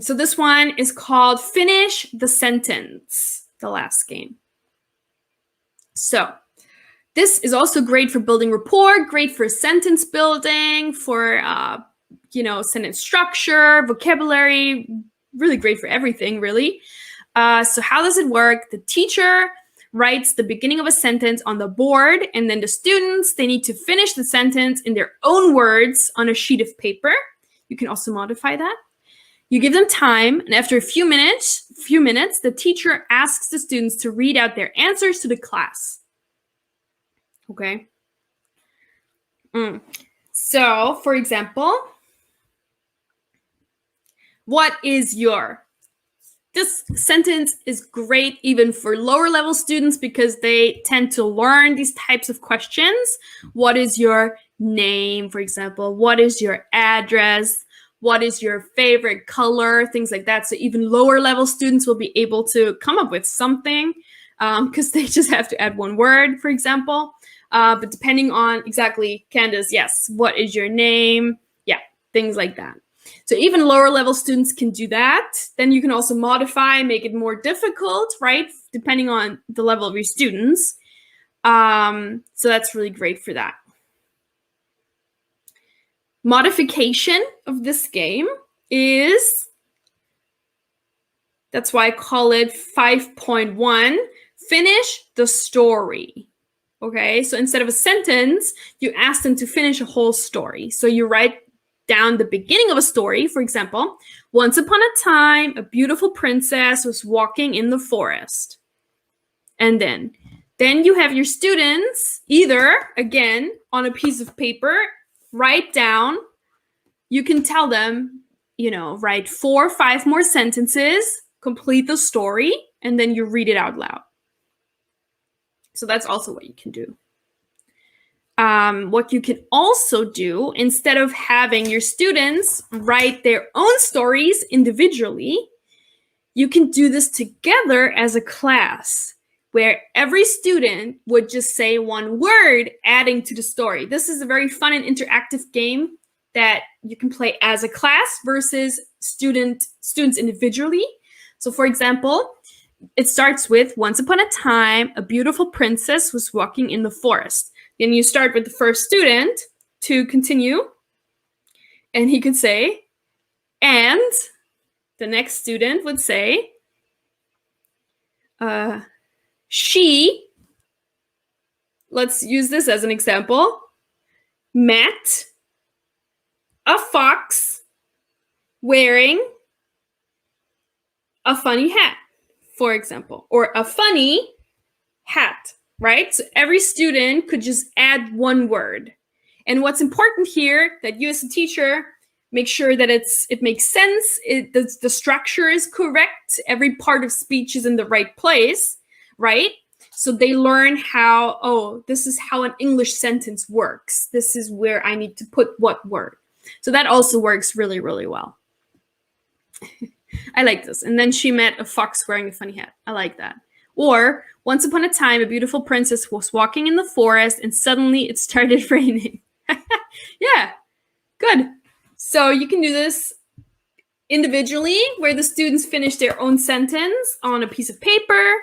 So this one is called Finish the Sentence, the last game. So this is also great for building rapport, great for sentence building, for sentence structure, vocabulary, really great for everything, really. So how does it work? The teacher writes the beginning of a sentence on the board, and then the students, they need to finish the sentence in their own words on a sheet of paper. You can also modify that. You give them time, and after a few minutes, the teacher asks the students to read out their answers to the class. Okay? So, for example, what is your? This sentence is great even for lower level students because they tend to learn these types of questions. What is your name, for example? What is your address? What is your favorite color? Things like that. So even lower level students will be able to come up with something because they just have to add one word, for example. But depending on exactly, Candace, yes, what is your name? Yeah, things like that. So even lower level students can do that. Then you can also modify, make it more difficult, right? Depending on the level of your students. So that's really great for that. Modification of this game is, that's why I call it 5.1, finish the story. Okay, so instead of a sentence, you ask them to finish a whole story. So you write down the beginning of a story. For example, once upon a time, a beautiful princess was walking in the forest. And then you have your students either, again, on a piece of paper, write down, you can tell them, write 4 or 5 more sentences, complete the story, and then you read it out loud. So that's also what you can do. What you can also do, instead of having your students write their own stories individually, you can do this together as a class, where every student would just say one word adding to the story. This is a very fun and interactive game that you can play as a class versus students individually. So for example, it starts with, once upon a time, a beautiful princess was walking in the forest. Then you start with the first student to continue, and he could say, and the next student would say, she, let's use this as an example, met a fox wearing a funny hat, for example, or a funny hat, right? So every student could just add one word. And what's important here, that you as a teacher make sure that it makes sense, the structure is correct, every part of speech is in the right place, right? So they learn how, oh, this is how an English sentence works. This is where I need to put what word. So that also works really, really well. I like this. And then she met a fox wearing a funny hat. I like that. Or, once upon a time, a beautiful princess was walking in the forest and suddenly it started raining. Yeah, good. So you can do this individually, where the students finish their own sentence on a piece of paper,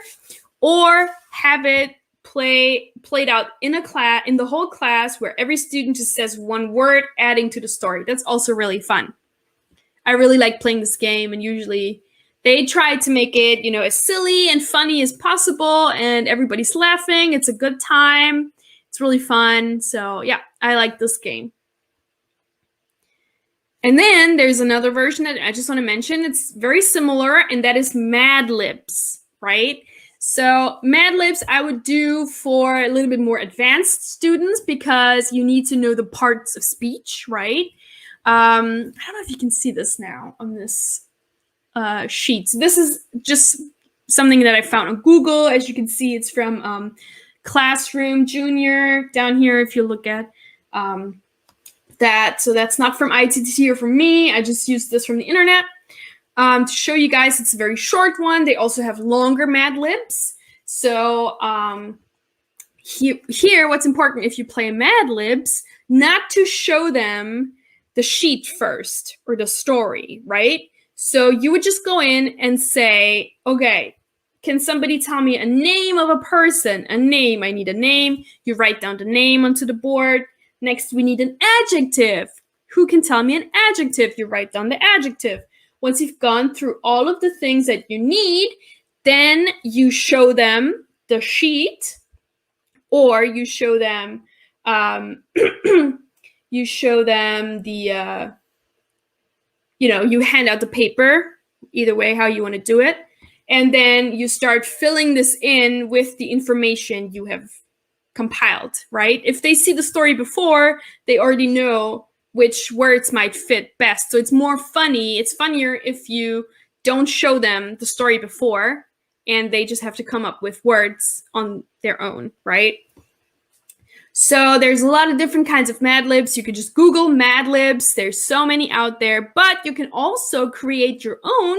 or have it played out in a class, in the whole class, where every student just says one word adding to the story. That's also really fun. I really like playing this game, and usually they try to make it, as silly and funny as possible, and everybody's laughing. It's a good time. It's really fun. So yeah, I like this game. And then there's another version that I just want to mention. It's very similar, and that is Mad Libs, right? So Mad Libs I would do for a little bit more advanced students because you need to know the parts of speech, right? I don't know if you can see this now on this sheet. So this is just something that I found on Google. As you can see, it's from Classroom Junior down here. If you look at that, so that's not from ITTT or from me. I just used this from the internet to show you guys. It's a very short one. They also have longer Mad Libs. So here, what's important if you play Mad Libs, not to show them the sheet first or the story, right? So you would just go in and say, okay, can somebody tell me a name of a person? A name. I need a name. You write down the name onto the board. Next, we need an adjective. Who can tell me an adjective? You write down the adjective. Once you've gone through all of the things that you need, then you show them the sheet, or you show them you show them the you hand out the paper, either way how you want to do it, and then you start filling this in with the information you have compiled, right? If they see the story before, they already know which words might fit best. So it's more funny. It's funnier if you don't show them the story before and they just have to come up with words on their own, right? So there's a lot of different kinds of Mad Libs. You could just Google Mad Libs. There's so many out there, but you can also create your own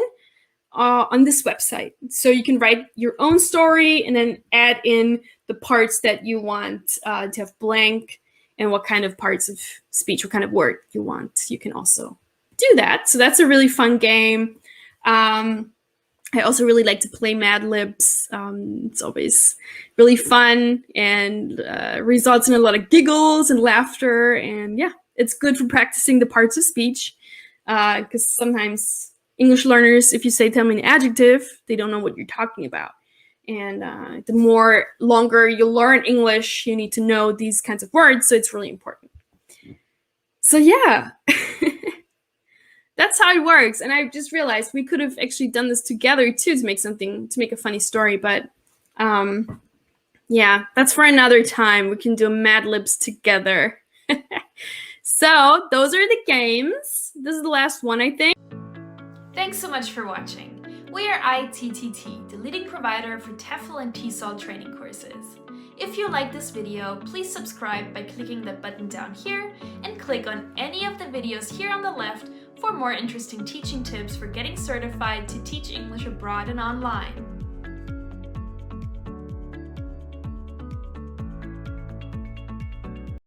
on this website. So you can write your own story and then add in the parts that you want to have blank and what kind of parts of speech, what kind of word you want. You can also do that. So that's a really fun game. I also really like to play Mad Libs. It's always really fun and results in a lot of giggles and laughter. And yeah, it's good for practicing the parts of speech because sometimes English learners, if you say tell me an adjective, they don't know what you're talking about. And the more longer you learn English, you need to know these kinds of words. So it's really important. So yeah. That's how it works. And I just realized we could have actually done this together too to make a funny story. But yeah, that's for another time. We can do Mad Libs together. So those are the games. This is the last one, I think. Thanks so much for watching. We are ITTT, the leading provider for TEFL and TESOL training courses. If you like this video, please subscribe by clicking the button down here and click on any of the videos here on the left for more interesting teaching tips for getting certified to teach English abroad and online.